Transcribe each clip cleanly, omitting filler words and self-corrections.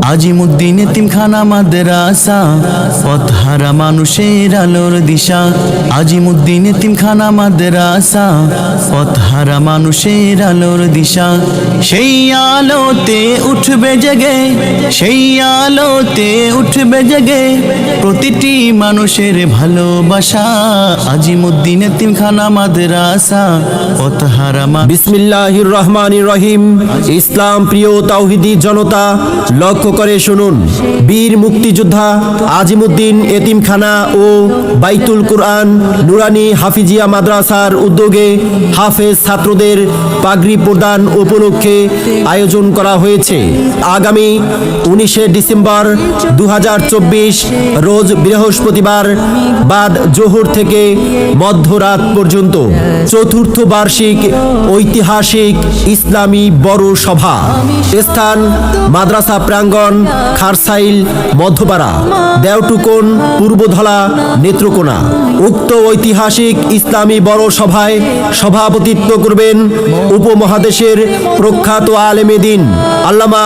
আজিমুদ্দিন এতিমখানা মাদ্রাসা, পথহারা মানুষের আলোর দিশা। আজিমুদ্দিন এতিমখানা মাদ্রাসা, পথহারা মানুষের আলোর দিশা। সেই আলোতে উঠবে জেগে, সেই আলোতে উঠবে জেগে প্রতিটি মানুষের ভালোবাসা। আজিমুদ্দিন এতিমখানা মাদ্রাসা, পথহারা বিসমিল্লাহির রহমানির রহিম। ইসলাম প্রিয় তাওহীদি জনতা, লক্ষ্য করে শুনুন। বীর মুক্তিযোদ্ধা আজিমুদ্দিন এতিমখানা ও বাইতুল কুরআন নুরানি হাফিজিয়া মাদ্রাসার উদ্যোগে হাফেজ ছাত্রদের পাগড়ি প্রদান উপলক্ষে আয়োজন করা হয়েছে। আগামী 19শে ডিসেম্বর 2024 রোজ বৃহস্পতিবার বাদ জোহর থেকে মধ্যরাত পর্যন্ত চতুর্থ বার্ষিক ঐতিহাসিক ইসলামী বড় সভা। স্থান মাদ্রাসা প্রাঙ্গণ, খারসাইল, মধ্যপাড়া, দেওটুকন, পূর্বধলা, নেত্রকোনা। উক্ত ঐতিহাসিক ইসলামী বড় সভায় সভাপতিত্ব করবেন উপমহাদেশের প্রখ্যাত আলেমে দ্বীন আল্লামা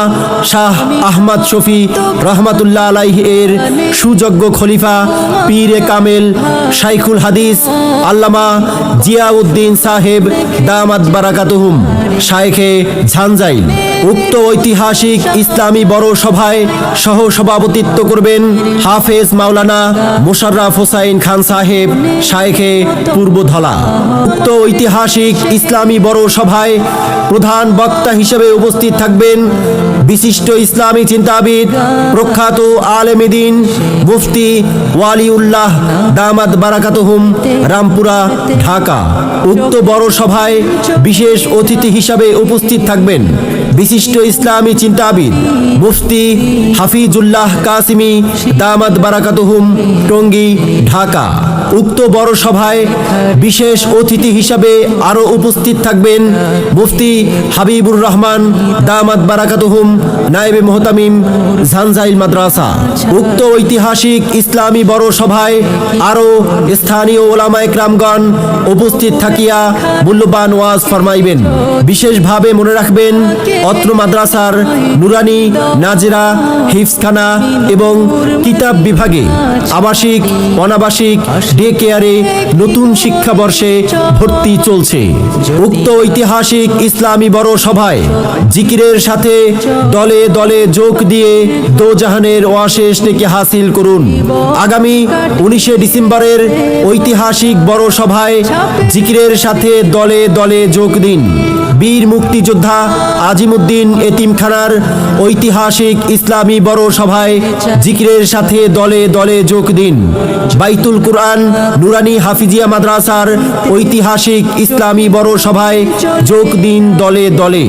শাহ আহমদ শফী রহমাতুল্লাহ আলাইহি এর সুযোগ্য খলিফা পীরে কামেল শাইখুল হাদিস আল্লামা জিয়াউদ্দিন সাহেব দামাত বারাকাতুহুম শায়েখে ঝাঞ্জাইল। উক্ত ঐতিহাসিক ইসলামী বড় সভায় সহ সভাপতিত্ব করবেন হাফেজ মাওলানা মোশাররফ হোসাইন খান সাহেব শায়েখে পূর্বধলা। উক্ত ঐতিহাসিক ইসলামী বড় সভায় প্রধান বক্তা হিসেবে উপস্থিত থাকবেন বিশিষ্ট ইসলামী চিন্তাবিদ প্রখ্যাত আলেমে দ্বীন মুফতি ওয়ালিউল্লাহ দামাত বারাকাতুহুম রামপুরা, ঢাকা। উক্ত বড় সভায় বিশেষ অতিথি হিসাবে উপস্থিত থাকবেন বিশিষ্ট ইসলামী চিন্তাবিদ মুফতি হাফিজুল্লাহ কাসিমি দামাত বারাকাতুহুম টঙ্গী, ঢাকা। উক্ত বড় সভায় বিশেষ অতিথি হিসাবে আরও উপস্থিত থাকবেন মুফতি হাবিবুর রহমান দামাত বারাকাতুহুম নায়েবে মুহতামিম, ঝাঞ্জাইল মাদ্রাসা। উক্ত ঐতিহাসিক ইসলামী বড় সভায় আরও স্থানীয় ওলামায়ে কেরামগণ উপস্থিত থাকিয়া মূল্যবান ওয়াজ ফরমাইবেন। বিশেষভাবে মনে রাখবেন, অত্র মাদ্রাসার নুরানি, নাজেরা, হিফজখানা এবং কিতাব বিভাগে আবাসিক, অনাবাসিক, ডে কেয়ারে নতুন শিক্ষাবর্ষে ভর্তি চলছে। উক্ত ঐতিহাসিক ইসলামী বড় সভায় জিকিরের সাথে দলে দলে যোগ দিয়ে দোজাহানের ওয়াশেষ নেকি হাসিল করুন। আগামী 19শে ডিসেম্বরের ঐতিহাসিক বড় সভায় জিকিরের সাথে দলে দলে যোগ দিন। বীর মুক্তিযোদ্ধা আজিমুদ্দিন এতিমখানার ঐতিহাসিক ইসলামী বড় সভায় জিকিরের সাথে দলে দলে যোগ দিন। বাইতুল কুরআন নুরানি হাফিজিয়া মাদ্রাসার ঐতিহাসিক ইসলামী বড় সভায় যোগ দিন দলে দলে।